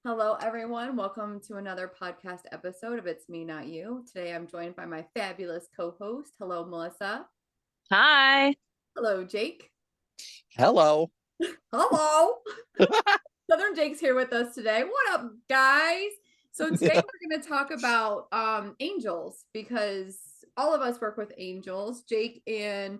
Hello, everyone. Welcome to another podcast episode of It's Me, Not You. Today I'm joined by my fabulous co host. Hello, Melissa. Hi. Hello, Jake. Hello. Hello. Southern Jake's here with us today. What up, guys? So, today we're going to talk about angels because all of us work with angels. Jake and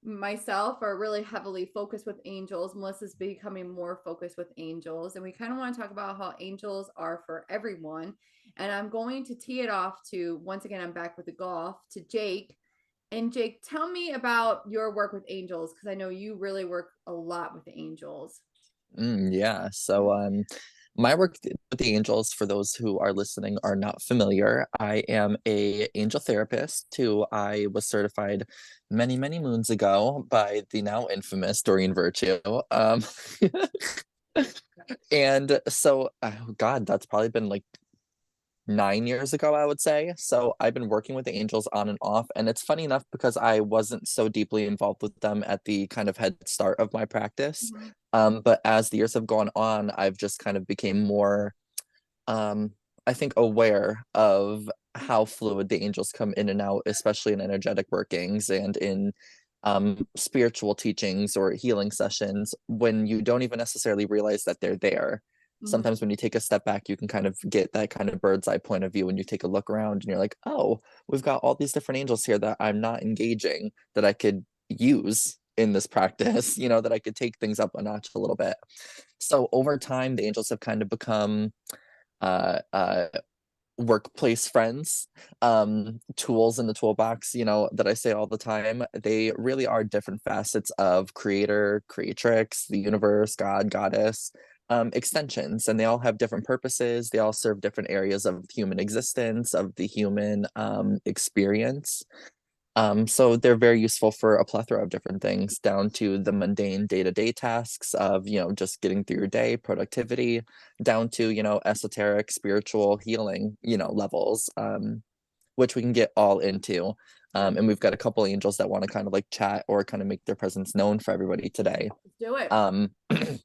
myself are really heavily focused with angels. Melissa's becoming more focused with angels. And we kind of want to talk about how angels are for everyone. And I'm going to tee it off to, once again, I'm back with the golf, to Jake. And Jake, tell me about your work with angels because I know you really work a lot with the angels. Yeah. My work with the angels, for those who are listening are not familiar, I am a angel therapist who I was certified many, many moons ago by the now infamous Doreen Virtue. And so, God, that's probably been like 9 years ago, I would say. So I've been working with the angels on and off. And it's funny enough because I wasn't so deeply involved with them at the kind of head start of my practice. Mhm. But as the years have gone on, I've just kind of became more, I think, aware of how fluid the angels come in and out, especially in energetic workings and in spiritual teachings or healing sessions when you don't even necessarily realize that they're there. Mhm. Sometimes when you take a step back, you can kind of get that kind of bird's eye point of view when you take a look around and you're like, oh, we've got all these different angels here that I'm not engaging that I could use in this practice, that I could take things up a notch a little bit. So over time, the angels have kind of become uh, uh, workplace friends, tools in the toolbox, that I say all the time. They really are different facets of creator, creatrix, the universe, God, goddess, extensions, and they all have different purposes. They all serve different areas of human existence, of the human experience. So they're very useful for a plethora of different things, down to the mundane day-to-day tasks of, just getting through your day, productivity, down to, esoteric, spiritual healing, levels, which we can get all into. And we've got a couple angels that want to kind of like chat or kind of make their presence known for everybody today. Let's do it.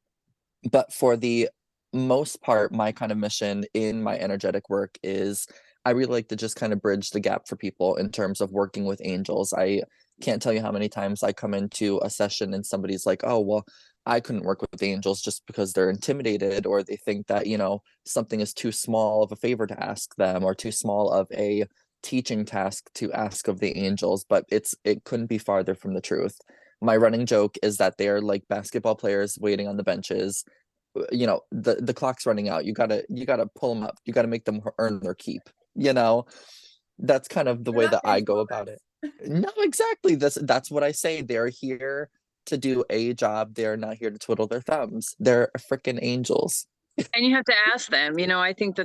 But for the most part, my kind of mission in my energetic work is I really like to just kind of bridge the gap for people in terms of working with angels. I can't tell you how many times I come into a session and somebody's like, oh, well, I couldn't work with the angels just because they're intimidated or they think that, something is too small of a favor to ask them or too small of a teaching task to ask of the angels, but it couldn't be farther from the truth. My running joke is that they're like basketball players waiting on the benches. The clock's running out. You gotta pull them up. You gotta make them earn their keep. you know that's kind of the They're way not that I go baseball about it. bets. No, exactly. That's what I say. They're here to do a job. They're not here to twiddle their thumbs. They're freaking angels. And you have to ask them, I think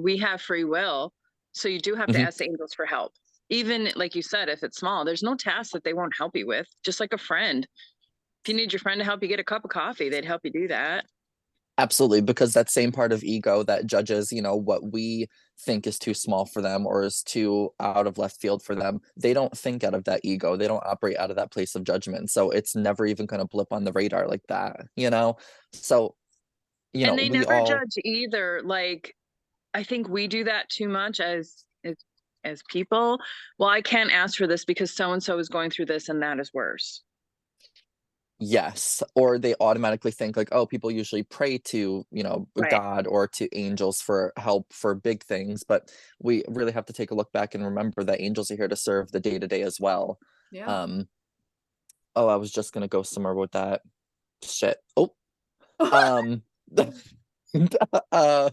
we have free will. So you do have to Mhm. ask the angels for help. Even like you said, if it's small, there's no task that they won't help you with, just like a friend. If you need your friend to help you get a cup of coffee, they'd help you do that. Absolutely, because that same part of ego that judges, what we think is too small for them or is too out of left field for them, they don't think out of that ego. They don't operate out of that place of judgment. So it's never even going to blip on the radar like that. So, And they we never all, judge either. Like I think we do that too much as people. Well, I can't ask for this because so and so is going through this and that is worse. yes, or they automatically think like, oh, people usually pray to, Right. God or to angels for help for big things, but we really have to take a look back and remember that angels are here to serve the day to day as well. Yeah. Um, oh, I was just gonna go somewhere with that shit. Oh, um, uh,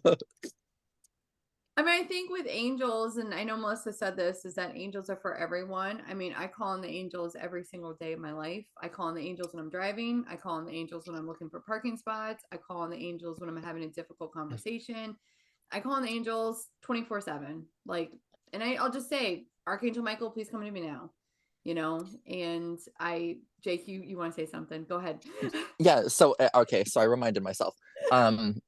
I mean, I think with angels, and I know Melissa said this, is that angels are for everyone. I mean, I call on the angels every single day of my life. I call on the angels when I'm driving. I call on the angels when I'm looking for parking spots. I call on the angels when I'm having a difficult conversation. I call on the angels 24/7. Like, and I'll just say, Archangel Michael, please come to me now. and Jake, you want to say something? Go ahead. Yeah, so okay, so I reminded myself. And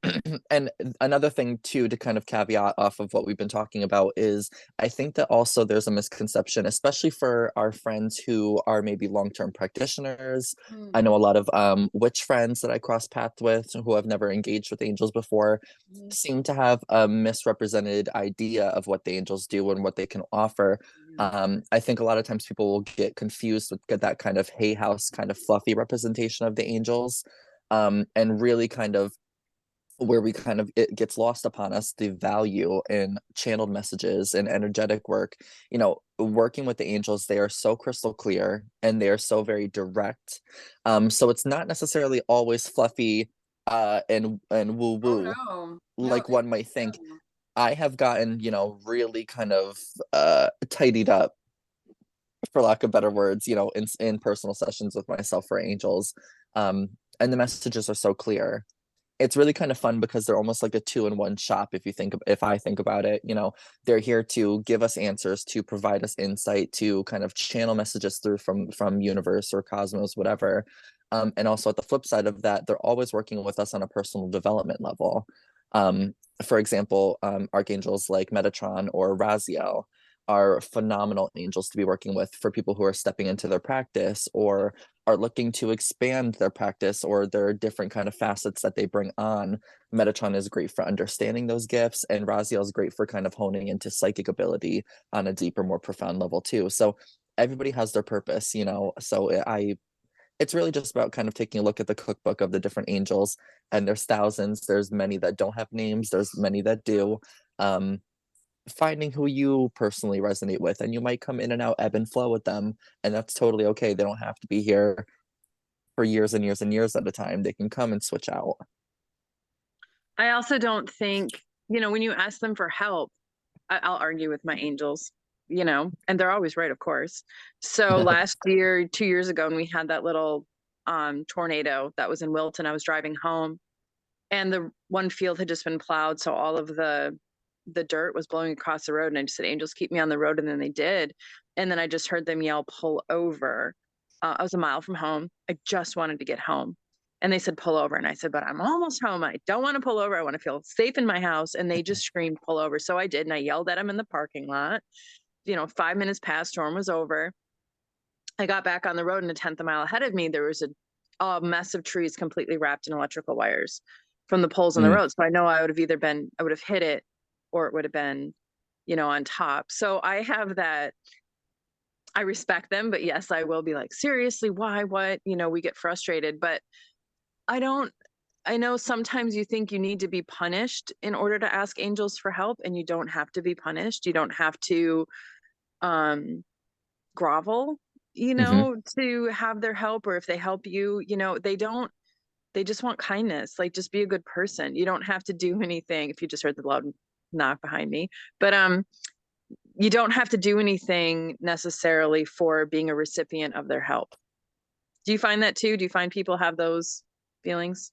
another thing too, to kind of caveat off of what we've been talking about, is I think that also there's a misconception, especially for our friends who are maybe long-term practitioners. I know a lot of witch friends that I cross paths with who have never engaged with angels before seem to have a misrepresented idea of what the angels do and what they can offer. I think a lot of times people will get confused with that kind of Hay House kind of fluffy representation of the angels, and really kind of where we kind of it gets lost upon us the value in channeled messages and energetic work. Working with the angels, they are so crystal clear and they are so very direct. So it's not necessarily always fluffy and woo Oh woo no, no, like one might think. no. I have gotten, really kind of tidied up, for lack of better words, in personal sessions with myself for angels. And the messages are so clear. It's really kind of fun because they're almost like a two-in-one shop if I think about it. They're here to give us answers, to provide us insight, to kind of channel messages through from universe or cosmos, whatever. And also at the flip side of that, they're always working with us on a personal development level. For example, archangels like Metatron or Raziel are phenomenal angels to be working with for people who are stepping into their practice or are looking to expand their practice or their different kind of facets that they bring on. Metatron is great for understanding those gifts, and Raziel is great for kind of honing into psychic ability on a deeper, more profound level too. So everybody has their purpose, So it's really just about kind of taking a look at the cookbook of the different angels, and there's thousands. There's many that don't have names. There's many that do. Finding who you personally resonate with, and you might come in and out, ebb and flow with them, and that's totally okay. They don't have to be here for years and years and years at a time. They can come and switch out. I also don't think, when you ask them for help, I'll argue with my angels, and they're always right, of course. So last year, 2 years ago, when we had that little tornado that was in Wilton, I was driving home and the one field had just been plowed. So all of the dirt was blowing across the road. And I just said, angels, keep me on the road. And then they did. And then I just heard them yell, pull over. I was a mile from home. I just wanted to get home. And they said, pull over. And I said, but I'm almost home. I don't want to pull over. I want to feel safe in my house. And they just screamed, pull over. So I did. And I yelled at them in the parking lot. 5 minutes past, storm was over. I got back on the road, and a tenth of a mile ahead of me, there was a mess of trees completely wrapped in electrical wires from the poles on the road. So I know I would have hit it, or it would have been, on top. So I have that. I respect them, but yes, I will be like, seriously, why, what, we get frustrated, but I know sometimes you think you need to be punished in order to ask angels for help, and you don't have to be punished. You don't have to grovel, to have their help, or if they help you, they just want kindness. Like, just be a good person. You don't have to do anything. If you just heard the loud knock behind me, but you don't have to do anything necessarily for being a recipient of their help. Do you find that too? Do you find people have those feelings?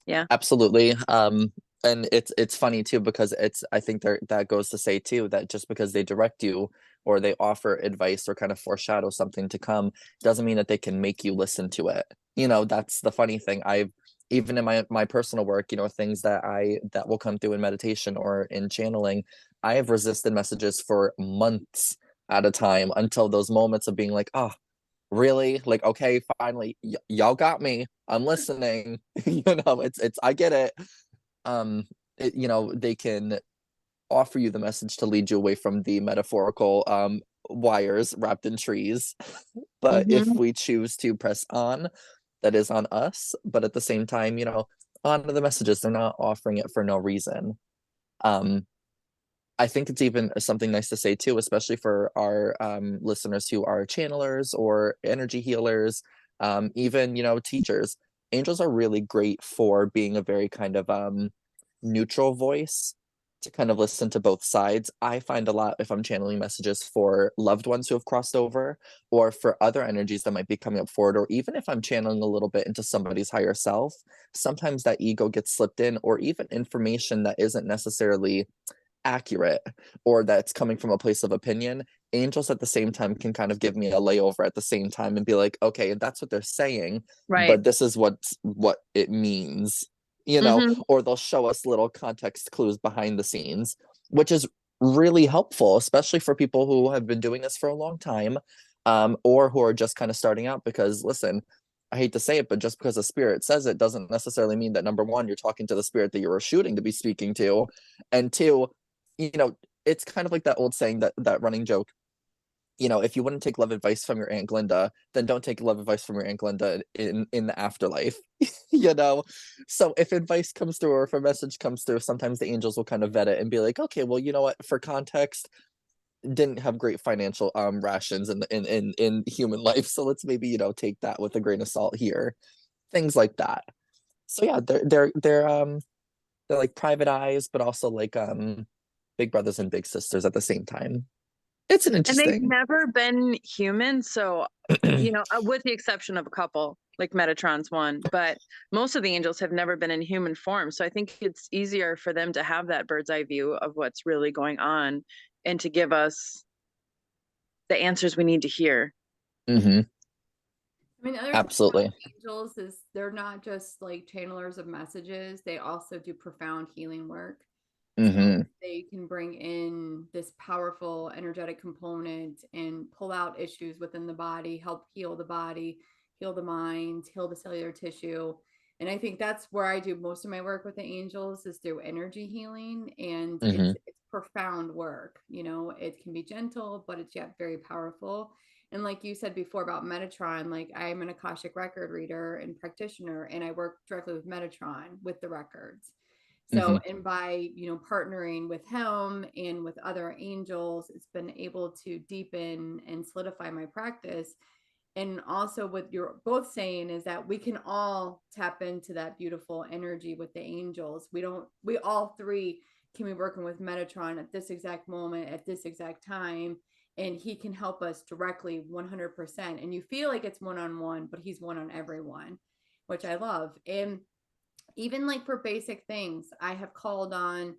Yeah. Absolutely. And it's funny too, because I think that goes to say too that just because they direct you or they offer advice or kind of foreshadow something to come doesn't mean that they can make you listen to it. That's the funny thing. I've even in my personal work, things that will come through in meditation or in channeling, I have resisted messages for months at a time until those moments of being like, oh, really? Like, okay, finally, y'all got me. I'm listening. It's I get it. They can offer you the message to lead you away from the metaphorical wires wrapped in trees. But if we choose to press on, that is on us. But at the same time, honor the messages. They're not offering it for no reason. I think it's even something nice to say too, especially for our listeners who are channelers or energy healers, even teachers. Angels are really great for being a very kind of neutral voice to kind of listen to both sides. I find a lot if I'm channeling messages for loved ones who have crossed over, or for other energies that might be coming up forward, or even if I'm channeling a little bit into somebody's higher self, sometimes that ego gets slipped in, or even information that isn't necessarily accurate or that's coming from a place of opinion angels at the same time can kind of give me a layover at the same time and be like, okay, that's what they're saying, Right. but this is what it means, Mhm. or they'll show us little context clues behind the scenes, which is really helpful, especially for people who have been doing this for a long time, or who are just kind of starting out. Because listen, I hate to say it, but just because a spirit says it doesn't necessarily mean that, number one, you're talking to the spirit that you were shooting to be speaking to, and two, it's kind of like that old saying, that running joke. If you wouldn't take love advice from your Aunt Glinda, then don't take love advice from your Aunt Glinda in the afterlife. So if advice comes through, or if a message comes through, sometimes the angels will kind of vet it and be like, okay, well, you know what, for context, didn't have great financial rations in human life, so let's maybe take that with a grain of salt here, things like that. So yeah, they're like private eyes, but also like big brothers and big sisters at the same time. It's an And they've interesting. never been human, so with the exception of a couple, like Metatron's one, but most of the angels have never been in human form. So I think it's easier for them to have that bird's eye view of what's really going on and to give us the answers we need to hear. Hmm. I mean, the other thing about Absolutely. angels is they're not just like channelers of messages, they also do profound healing work. So Hmm. they can bring in this powerful energetic component and pull out issues within the body, help heal the body, heal the mind, heal the cellular tissue. And I think that's where I do most of my work with the angels is through energy healing. And Hmm. it's profound work. It can be gentle, but it's yet very powerful. And like you said before about Metatron, like I'm an Akashic record reader and practitioner, and I work directly with Metatron with the records. So, Hmm. and by, partnering with him and with other angels, it's been able to deepen and solidify my practice. And also, what you're both saying is that we can all tap into that beautiful energy with the angels. We all three can be working with Metatron at this exact moment, at this exact time. And he can help us directly 100%. And you feel like it's one on one, but he's one on everyone, which I love. And even like for basic things, I have called on,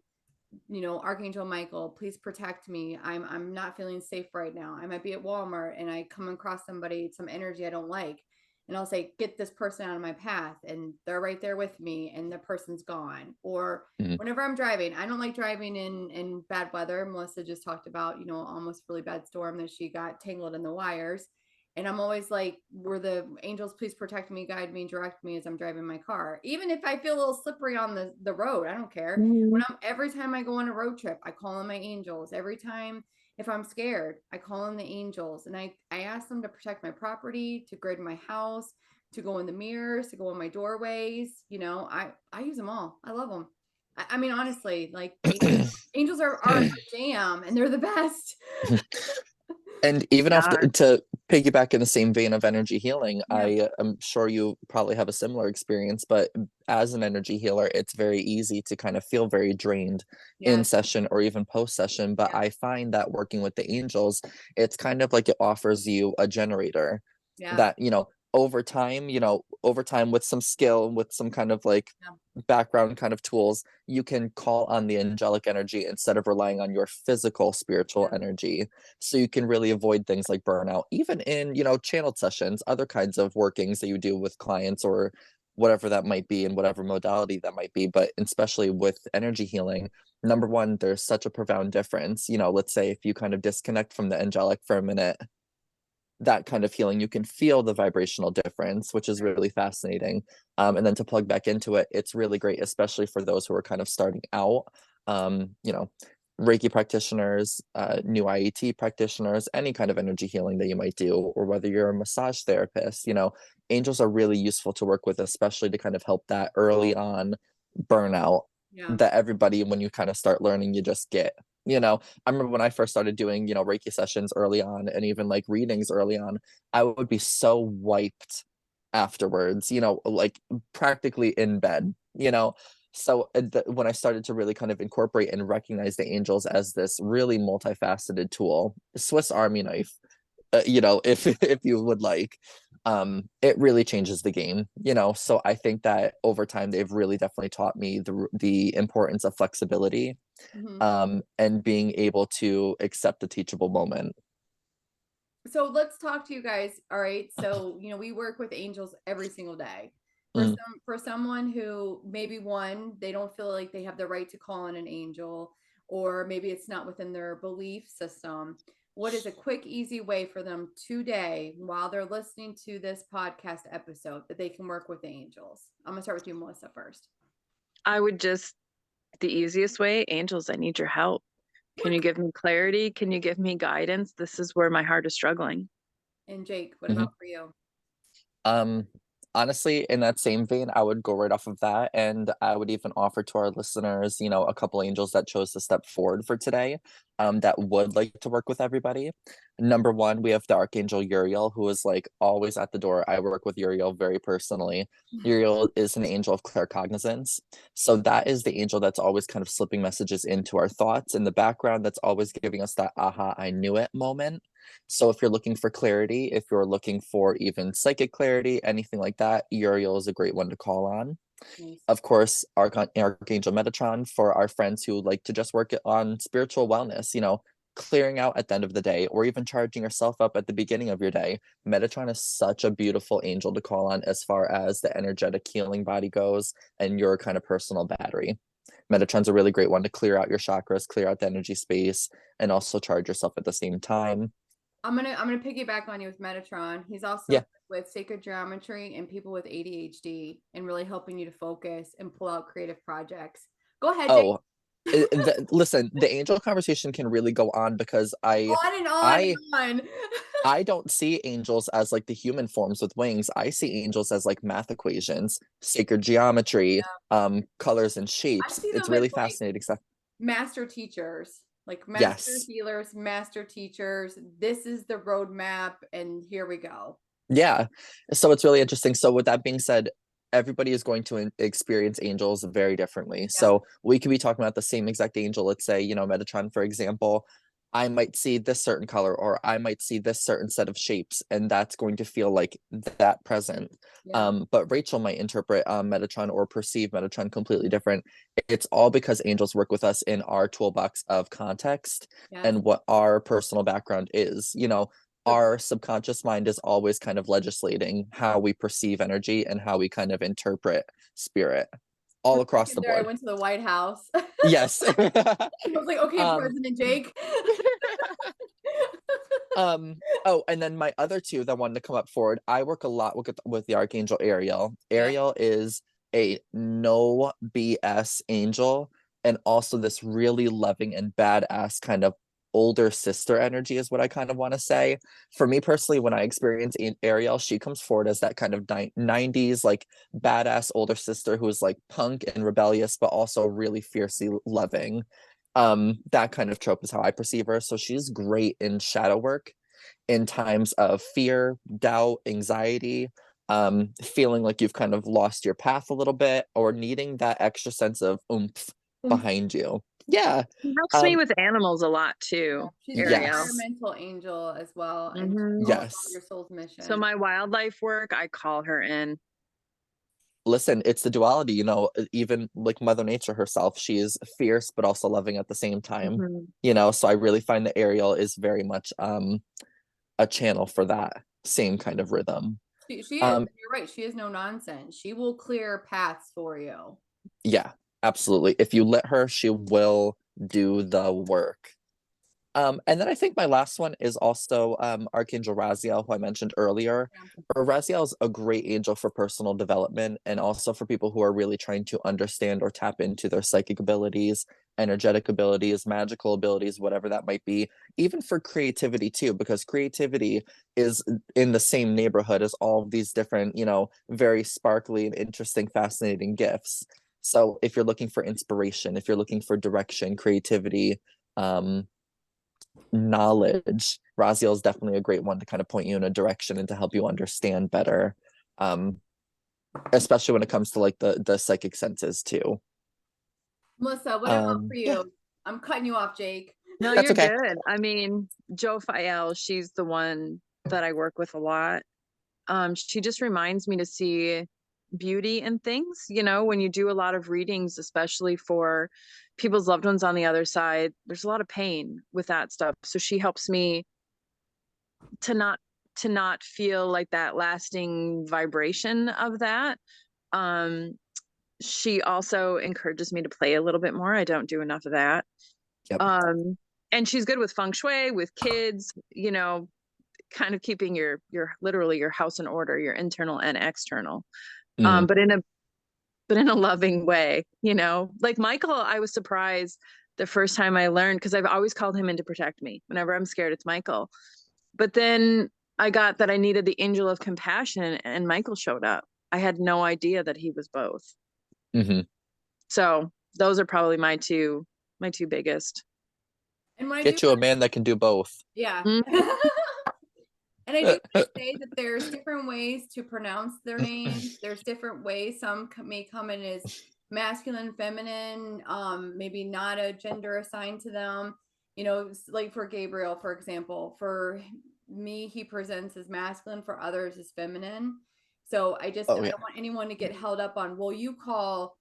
Archangel Michael, please protect me. I'm not feeling safe right now. I might be at Walmart and I come across some energy I don't like. And I'll say, get this person out of my path. And they're right there with me and the person's gone. Or Hmm. whenever I'm driving, I don't like driving in bad weather. Melissa just talked about, almost really bad storm that she got tangled in the wires. And I'm always like, were the angels please protect me, guide me, direct me as I'm driving my car. Even if I feel a little slippery on the road, I don't care. Mhm. Every time I go on a road trip, I call on my angels. Every time if I'm scared, I call on the angels. And I ask them to protect my property, to grid my house, to go in the mirrors, to go in my doorways. I use them all. I love them. I mean, honestly, like angels are a jam and they're the best. And even after, Yeah. to piggyback in the same vein of energy healing, Yeah. I am sure you probably have a similar experience, but as an energy healer, it's very easy to kind of feel very drained in Yes. session or even post session. But Yeah. I find that working with the angels, it's kind of like it offers you a generator Yeah. that, over time with some skill, with some kind of like Yeah. background kind of tools, you can call on the angelic energy instead of relying on your physical spiritual Yeah. energy. So you can really avoid things like burnout, even in, channeled sessions, other kinds of workings that you do with clients or whatever that might be, in whatever modality that might be. But especially with energy healing, number one, there's such a profound difference. Let's say if you kind of disconnect from the angelic for a minute, that kind of healing, you can feel the vibrational difference, which is really fascinating. And then to plug back into it, it's really great, especially for those who are kind of starting out. Um, you know, Reiki practitioners, new IET practitioners, any kind of energy healing that you might do, or whether you're a massage therapist, angels are really useful to work with, especially to kind of help that early on burnout Yeah. that everybody, when you kind of start learning, you just get. I remember when I first started doing, Reiki sessions early on and even like readings early on, I would be so wiped afterwards, like practically in bed, So when I started to really kind of incorporate and recognize the angels as this really multifaceted tool, Swiss Army knife, if you would like, it really changes the game, So I think that over time they've really definitely taught me the importance of flexibility, Hmm. and being able to accept the teachable moment. So let's talk to you guys. All right. So, we work with angels every single day. Mm, For someone who maybe one, they don't feel like they have the right to call on an angel, or maybe it's not within their belief system. What is a quick, easy way for them today while they're listening to this podcast episode that they can work with the angels? I'm gonna start with you, Melissa, first. I would just, the easiest way, angels, I need your help. Can you give me clarity? Can you give me guidance? This is where my heart is struggling. And Jake, what mhm. about for you? Um, Honestly, in that same vein, I would go right off of that, and I would even offer to our listeners, a couple angels that chose to step forward for today, that would like to work with everybody. Number one, we have the Archangel Uriel, who is like always at the door. I work with Uriel very personally. Uriel is an angel of claircognizance. So that is the angel that's always kind of slipping messages into our thoughts in the background, that's always giving us that aha, I knew it moment. So if you're looking for clarity, if you're looking for even psychic clarity, anything like that, Uriel is a great one to call on. Nice. Of course, Archangel Metatron for our friends who like to just work on spiritual wellness, clearing out at the end of the day, or even charging yourself up at the beginning of your day. Metatron is such a beautiful angel to call on as far as the energetic healing body goes and your kind of personal battery. Metatron's a really great one to clear out your chakras, clear out the energy space, and also charge yourself at the same time. I'm gonna piggyback on you with Metatron. He's also Yeah. good with sacred geometry and people with ADHD and really helping you to focus and pull out creative projects. Go ahead, Jake. Oh, listen, the angel conversation can really go on because On and on I and on. I don't see angels as like the human forms with wings. I see angels as like math equations, sacred geometry, colors and I shapes. see It's them as really like fascinating stuff. master teachers, like master Yes. healers, master teachers. This is the roadmap, and here we go. Yeah. So it's really interesting. So with that being said, everybody is going to experience angels very differently. Yeah. So we could be talking about the same exact angel. Let's say, Metatron, for example. I might see this certain color, or I might see this certain set of shapes, and that's going to feel like that present. Yeah. But Rachel might interpret Metatron or perceive Metatron completely different. It's all because angels work with us in our toolbox of context Yes. and what our personal background is. Our subconscious mind is always kind of legislating how we perceive energy and how we kind of interpret spirit For all a across second the there, I board. went to the White House. I Yes. was like, okay, um President Jake. oh, and then my other two that wanted to come up forward, I work a lot with the Archangel Ariel. Yeah. Ariel is a no BS angel, and also this really loving and badass kind of older sister energy is what I kind of want to say. For me personally, when I experience Ariel, she comes forward as that kind of 90s like badass older sister who is like punk and rebellious, but also really fiercely loving. That kind of trope is how I perceive her. So she's great in shadow work in times of fear, doubt, anxiety, feeling like you've kind of lost your path a little bit, or needing that extra sense of oomph behind you. Yeah. It helps me um with animals a lot Yeah. too, She's an Ariel. yes. environmental angel as well, and she's Hmm. all about Yes. your soul's So mission. my wildlife work, I call her in. Listen, it's the duality, even like Mother Nature herself, she is fierce but also loving at the same time. Hmm. So I really find that Ariel is very much a channel for that same kind of rhythm. She is. um You're right. She is no nonsense. She will clear paths for you. yeah, absolutely. If you let her, she will do the work. And then I think my last one is also Archangel Raziel, who I mentioned earlier. Raziel is a great angel for personal development and also for people who are really trying to understand or tap into their psychic abilities, energetic abilities, magical abilities, whatever that might be, even for creativity too, because creativity is in the same neighborhood as all of these different, very sparkly and interesting, fascinating gifts. So if you're looking for inspiration, if you're looking for direction, creativity, um, knowledge, Raziel is definitely a great one to kind of point you in a direction and to help you understand better, um, especially when it comes to like the psychic senses too. Melissa, what about for Yeah, you? I'm cutting you off, Jake. No, that's you're okay. good. I mean, Joe Fael, she's the one that I work with a lot. She just reminds me to see beauty in things. When you do a lot of readings, especially for people's loved ones on the other side, there's a lot of pain with that stuff. So she helps me to not feel like that lasting vibration of that. She also encourages me to play a little bit more. I don't do enough of that. Yep. And she's good with feng shui, with kids, you know, kind of keeping your literally your house in order, your internal and external. Mm. But in a loving way, you know. Like Michael, I was surprised the first time I learned, because I've always called him in to protect me. Whenever I'm scared, it's Michael. But then I got that I needed the angel of compassion, and Michael showed up. I had no idea that he was both. Mm-hmm. So those are probably my two biggest. And when I do, Get you a man that can do both. yeah. Mm-hmm. And I do want to say that there's different ways to pronounce their names. There's different ways. Some may come in as masculine, feminine, maybe not a gender assigned to them. You know, like for Gabriel, for example, for me, he presents as masculine, for others as feminine. So I Oh don't yeah. want anyone to get held up on, well, you call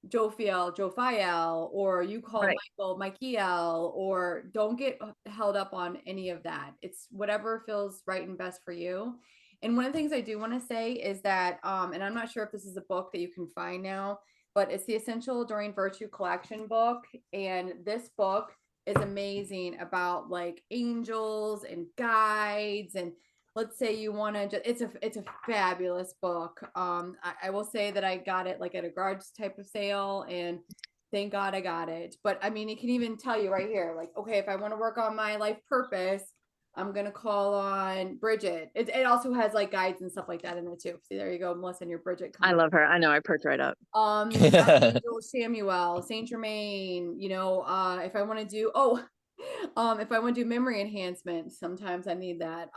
Jophiel, or you call Right. Michael, Michael, or don't get held up on any of that. It's whatever feels right and best for you. And one of the things I do want to say is that, and I'm not sure if this is a book that you can find now, but it's the Essential Enduring Virtue Collection book. And this book is amazing about like angels and guides, and let's say you want to just, it's a fabulous book. I will say that I got it like at a garage type of sale, and thank God I got it. But I mean, it can even tell you right here, like, okay, if I want to work on my life purpose, I'm gonna call on Bridget. It also has like guides and stuff like that in it too. See, there you go, Melissa, and your Bridget. I love her. I know. I perked right up. Archangel Samuel, Saint Germain. You know, if I want to do, if I want to do memory enhancement, sometimes I need that.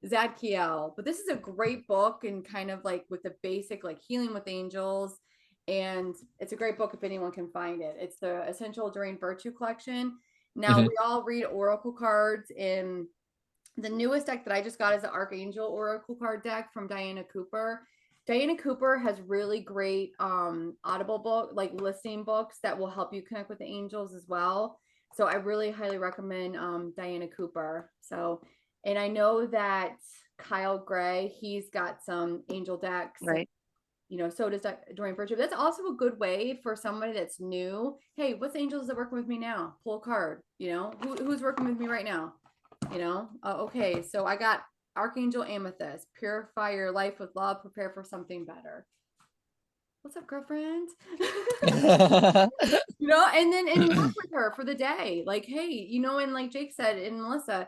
Zadkiel. But this is a great book, and kind of like with the basic like healing with angels. And it's a great book if anyone can find it. It's the Essential Enduring Virtue Collection. Now Mhm. we all read oracle cards, and the newest deck that I just got is the Archangel Oracle card deck from Diana Cooper. Diana Cooper has really great audible book, like listening books that will help you connect with the angels as well. So I really highly recommend Diana Cooper. So, and I know that Kyle Gray, he's got some angel decks. Right. You know, so does Dorian Virtue. That's also a good way for somebody that's new. Hey, what's angels that working with me now? Pull a card. You know, who's working with me right now? You know, okay, so I got Archangel Amethyst, purify your life with love, prepare for something better. What's up, girlfriend? You know, and then and work with her for the day. Like, hey, you know, and like Jake said, and Melissa,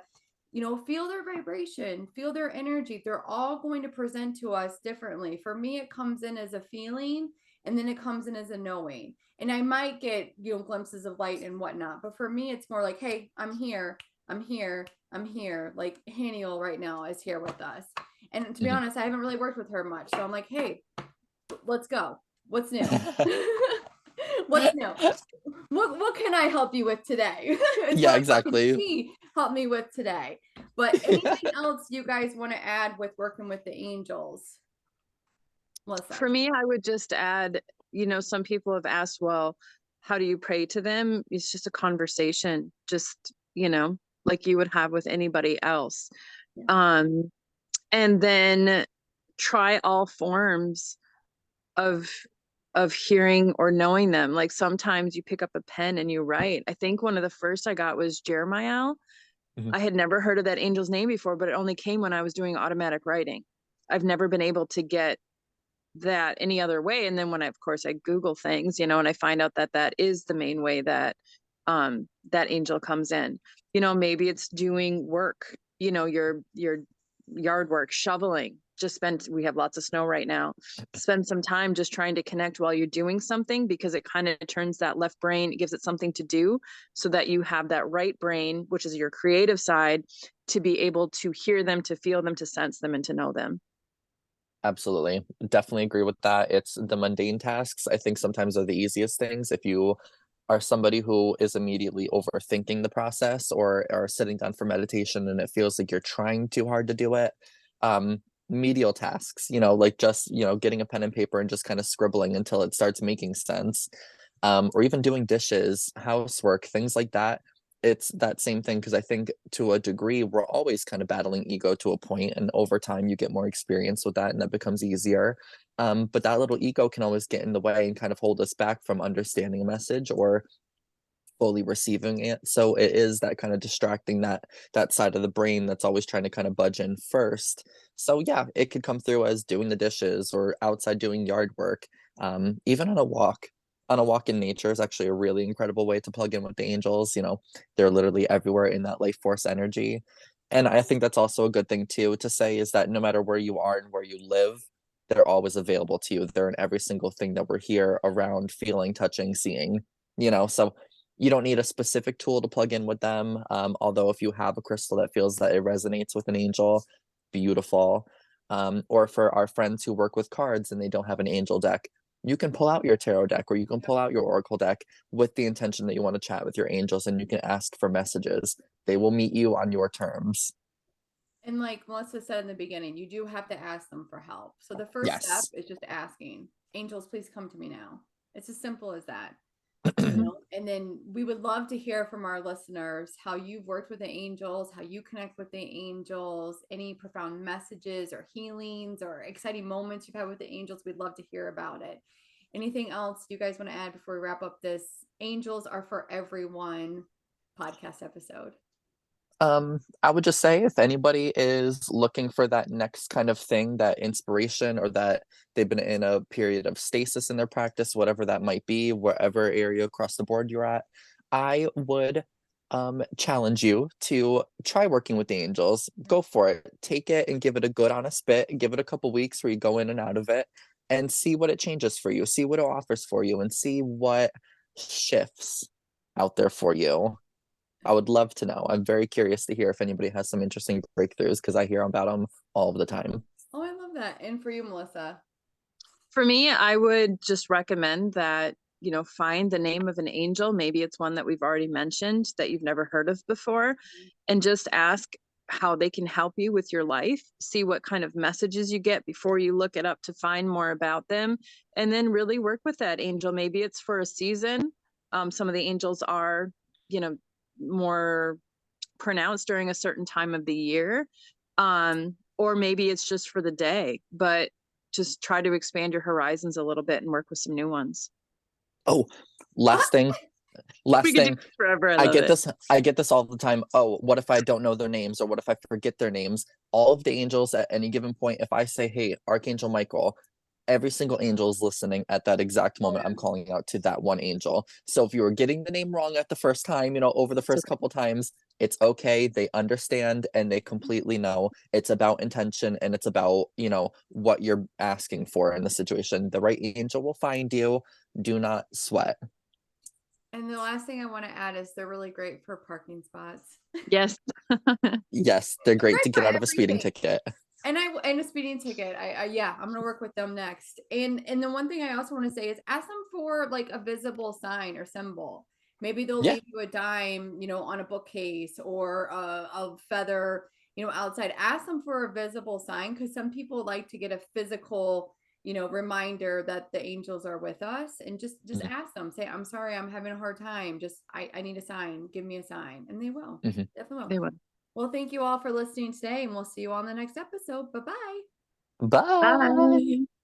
you know, feel their vibration, feel their energy. They're all going to present to us differently. For me, it comes in as a feeling, and then it comes in as a knowing. And I might get, you know, glimpses of light and whatnot. But for me, it's more like, hey, I'm here. I'm here. I'm here. Like Haniel right now is here with us. And to be honest, I haven't really worked with her much. So I'm like, hey, let's go. What's new? What's new? What can I help you with today? Yeah, exactly. She help me with today. But anything else you guys want to add with working with the angels? Melissa? For me, I would just add, you know, some people have asked, well, how do you pray to them? It's just a conversation, just, you know, like you would have with anybody else. Yeah. And then try all forms of hearing or knowing them. Like sometimes you pick up a pen and you write. I think one of the first I got was Jeremiah. Mhm. I had never heard of that angel's name before, but it only came when I was doing automatic writing. I've never been able to get that any other way. And then when of course I Google things, you know, and I find out that that is the main way that that angel comes in. You know, maybe it's doing work, you know, your yard work, shoveling. We have lots of snow right now. Spend some time just trying to connect while you're doing something, because it kind of turns that left brain, it gives it something to do, so that you have that right brain, which is your creative side, to be able to hear them, to feel them, to sense them, and to know them. Absolutely. Definitely agree with that. It's the mundane tasks, I think sometimes are the easiest things. If you are somebody who is immediately overthinking the process, or are sitting down for meditation and it feels like you're trying too hard to do it, medial tasks, you know, like just, you know, getting a pen and paper and just kind of scribbling until it starts making sense, or even doing dishes, housework, things like that. it's that same thing, because I think to a degree we're always kind of battling ego to a point, and over time you get more experience with that and that becomes easier. But that little ego can always get in the way and kind of hold us back from understanding a message or fully receiving it. So it is that kind of distracting, that side of the brain that's always trying to kind of budge in first. So yeah, it could come through as doing the dishes or outside doing yard work, even on a walk. On a walk in nature is actually a really incredible way to plug in with the angels. They're literally everywhere in that life force energy. And I think that's also a good thing too to say, is that no matter where you are and where you live, they're always available to you. They're in every single thing that we're here around, feeling, touching, seeing. So you don't need a specific tool to plug in with them. Although if you have a crystal that feels that it resonates with an angel, beautiful. Or for our friends who work with cards and they don't have an angel deck, you can pull out your tarot deck or you can pull out your oracle deck with the intention that you want to chat with your angels, and you can ask for messages. They will meet you on your terms. And like Melissa said in the beginning, you do have to ask them for help. So the first step Yes. is just asking, angels, please come to me now. It's as simple as that. And then we would love to hear from our listeners how you've worked with the angels, how you connect with the angels, any profound messages or healings or exciting moments you've had with the angels. We'd love to hear about it. Anything else you guys want to add before we wrap up this Angels Are for Everyone podcast episode? I would just say, if anybody is looking for that next kind of thing, that inspiration, or that they've been in a period of stasis in their practice, whatever that might be, wherever area across the board you're at, I would challenge you to try working with the angels. Go for it. Take it and give it a good honest spit. Give it a couple weeks where you go in and out of it and see what it changes for you. See what it offers for you and see what shifts out there for you. I would love to know. I'm very curious to hear if anybody has some interesting breakthroughs, because I hear about them all the time. Oh, I love that. And for you, Melissa? For me, I would just recommend that, find the name of an angel. Maybe it's one that we've already mentioned that you've never heard of before, and just ask how they can help you with your life. See what kind of messages you get before you look it up to find more about them, and then really work with that angel. Maybe it's for a season. Some of the angels are, more pronounced during a certain time of the year. Or maybe it's just for the day, but just try to expand your horizons a little bit and work with some new ones. Oh, last thing. We could do this forever. I get love this. I get this all the time. Oh, what if I don't know their names, or what if I forget their names? All of the angels at any given point, if I say, "Hey, Archangel Michael," every single angel is listening at that exact moment. I'm calling out to that one angel. So if you were getting the name wrong at the first time, over the first couple times, it's okay. They understand and they completely know. It's about intention, and it's about, what you're asking for in the situation. The right angel will find you. Do not sweat. And the last thing I want to add is they're really great for parking spots. Yes. Yes, they're great to get out of a speeding ticket. And a speeding ticket. I'm gonna work with them next. And the one thing I also want to say is ask them for like a visible sign or symbol. Maybe they'll leave you a dime, on a bookcase, or a feather, outside. Ask them for a visible sign, because some people like to get a physical, reminder that the angels are with us. And just ask them. Say, I'm sorry, I'm having a hard time. Just I need a sign. Give me a sign, and they will. Definitely will. They will. Well, thank you all for listening today, and we'll see you on the next episode. Bye-bye. Bye. Bye.